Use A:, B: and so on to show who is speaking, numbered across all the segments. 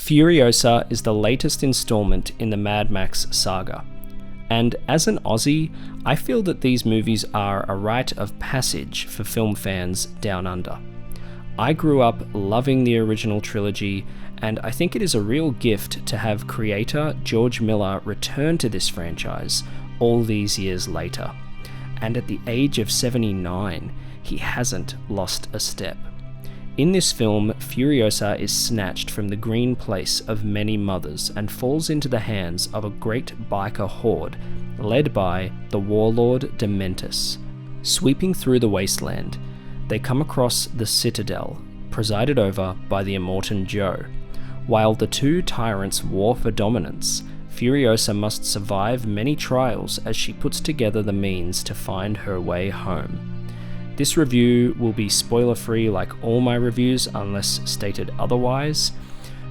A: Furiosa is the latest installment in the Mad Max saga. And as an Aussie, I feel that these movies are a rite of passage for film fans down under. I grew up loving the original trilogy, and I think it is a real gift to have creator George Miller return to this franchise all these years later. And at the age of 79, he hasn't lost a step. In this film, Furiosa is snatched from the green place of many mothers and falls into the hands of a great biker horde led by the warlord Dementus. Sweeping through the wasteland, they come across the Citadel, presided over by the Immortan Joe. While the two tyrants war for dominance, Furiosa must survive many trials as she puts together the means to find her way home. This review will be spoiler-free like all my reviews unless stated otherwise.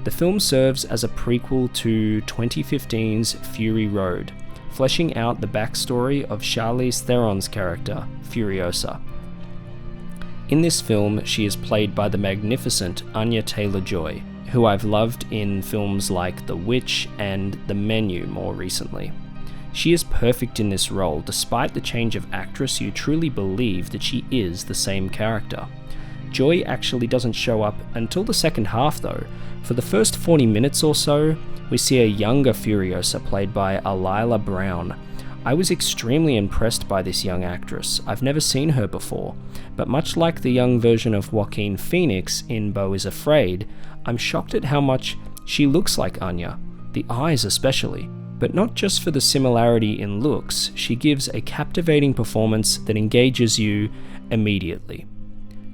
A: The film serves as a prequel to 2015's Fury Road, fleshing out the backstory of Charlize Theron's character, Furiosa. In this film, she is played by the magnificent Anya Taylor-Joy, who I've loved in films like The Witch and The Menu more recently. She is perfect in this role. Despite the change of actress, you truly believe that she is the same character. Joy actually doesn't show up until the second half though. For the first 40 minutes or so, we see a younger Furiosa played by Alila Brown. I was extremely impressed by this young actress. I've never seen her before, but much like the young version of Joaquin Phoenix in Beau is Afraid, I'm shocked at how much she looks like Anya, the eyes especially. But not just for the similarity in looks, she gives a captivating performance that engages you immediately.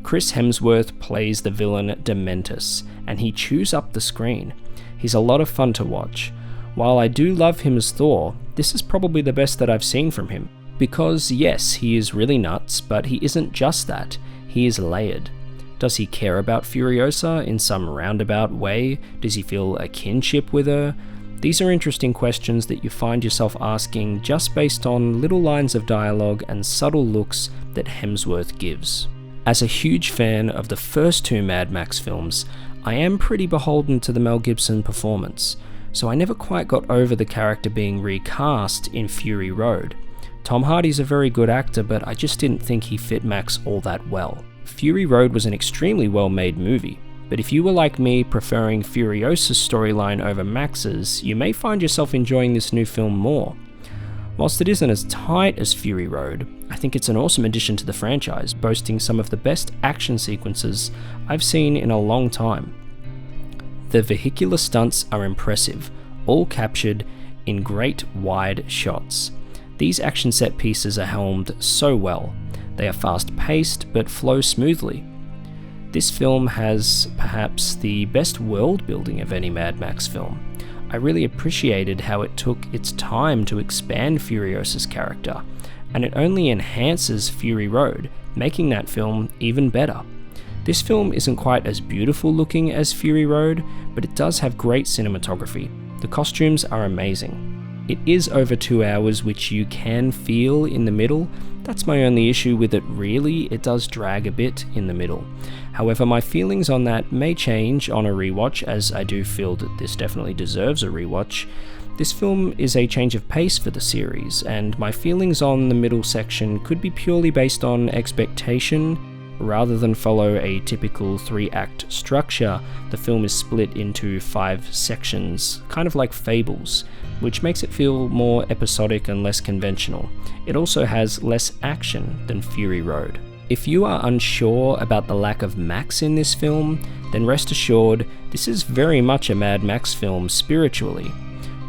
A: Chris Hemsworth plays the villain Dementus, and he chews up the screen. He's a lot of fun to watch. While I do love him as Thor, this is probably the best that I've seen from him. Because yes, he is really nuts, but he isn't just that, he is layered. Does he care about Furiosa in some roundabout way? Does he feel a kinship with her? These are interesting questions that you find yourself asking just based on little lines of dialogue and subtle looks that Hemsworth gives. As a huge fan of the first two Mad Max films, I am pretty beholden to the Mel Gibson performance, so I never quite got over the character being recast in Fury Road. Tom Hardy's a very good actor, but I just didn't think he fit Max all that well. Fury Road was an extremely well-made movie, but if you were like me preferring Furiosa's storyline over Max's, you may find yourself enjoying this new film more. Whilst it isn't as tight as Fury Road, I think it's an awesome addition to the franchise, boasting some of the best action sequences I've seen in a long time. The vehicular stunts are impressive, all captured in great wide shots. These action set pieces are helmed so well. They are fast-paced but flow smoothly. This film has perhaps the best world building of any Mad Max film. I really appreciated how it took its time to expand Furiosa's character, and it only enhances Fury Road, making that film even better. This film isn't quite as beautiful looking as Fury Road, but it does have great cinematography. The costumes are amazing. It is over 2 hours, which you can feel in the middle. That's my only issue with it really, it does drag a bit in the middle. However, my feelings on that may change on a rewatch, as I do feel that this definitely deserves a rewatch. This film is a change of pace for the series, and my feelings on the middle section could be purely based on expectation. Rather than follow a typical 3-act structure, the film is split into 5 sections, kind of like Fables, which makes it feel more episodic and less conventional. It also has less action than Fury Road. If you are unsure about the lack of Max in this film, then rest assured, this is very much a Mad Max film spiritually.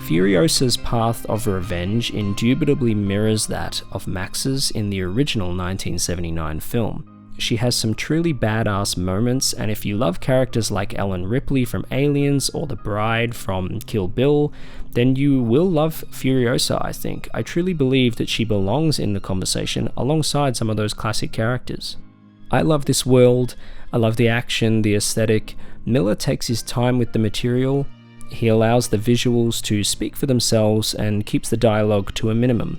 A: Furiosa's path of revenge indubitably mirrors that of Max's in the original 1979 film. She has some truly badass moments, and if you love characters like Ellen Ripley from Aliens or the Bride from Kill Bill, then you will love Furiosa, I think. I truly believe that she belongs in the conversation alongside some of those classic characters. I love this world, I love the action, the aesthetic. Miller takes his time with the material. He allows the visuals to speak for themselves and keeps the dialogue to a minimum.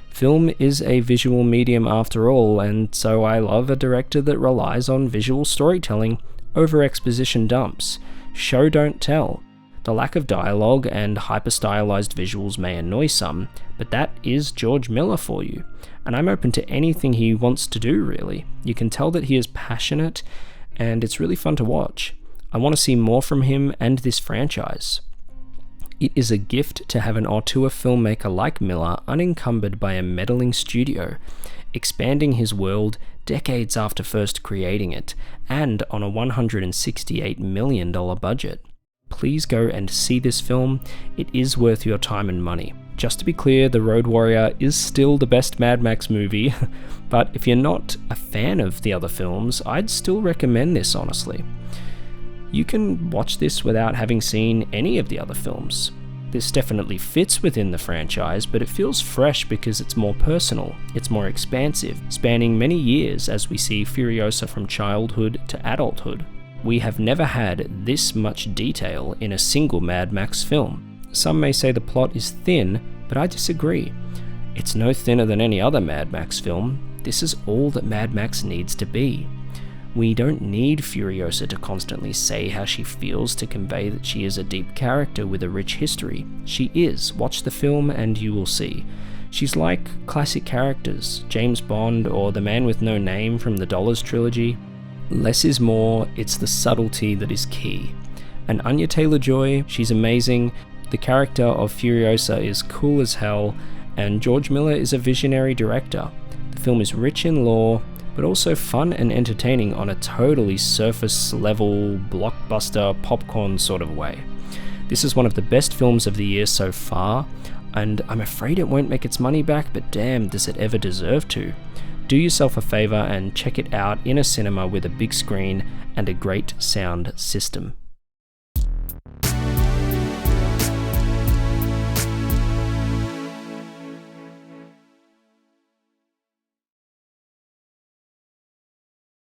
A: Film is a visual medium after all, and so I love a director that relies on visual storytelling over exposition dumps. Show don't tell. The lack of dialogue and hyper-stylized visuals may annoy some, but that is George Miller for you. And I'm open to anything he wants to do, really. You can tell that he is passionate, and it's really fun to watch. I want to see more from him and this franchise. It is a gift to have an auteur filmmaker like Miller unencumbered by a meddling studio, expanding his world decades after first creating it, and on a $168 million budget. Please go and see this film. It is worth your time and money. Just to be clear, The Road Warrior is still the best Mad Max movie, but if you're not a fan of the other films, I'd still recommend this, honestly. You can watch this without having seen any of the other films. This definitely fits within the franchise, but it feels fresh because it's more personal, it's more expansive, spanning many years as we see Furiosa from childhood to adulthood. We have never had this much detail in a single Mad Max film. Some may say the plot is thin, but I disagree. It's no thinner than any other Mad Max film. This is all that Mad Max needs to be. We don't need Furiosa to constantly say how she feels to convey that she is a deep character with a rich history. She is. Watch the film and you will see. She's like classic characters, James Bond or the Man with No Name from the Dollars trilogy. Less is more, it's the subtlety that is key. And Anya Taylor-Joy, she's amazing, the character of Furiosa is cool as hell, and George Miller is a visionary director. The film is rich in lore, but also fun and entertaining on a totally surface-level, blockbuster, popcorn sort of way. This is one of the best films of the year so far, and I'm afraid it won't make its money back, but damn, does it ever deserve to. Do yourself a favor and check it out in a cinema with a big screen and a great sound system.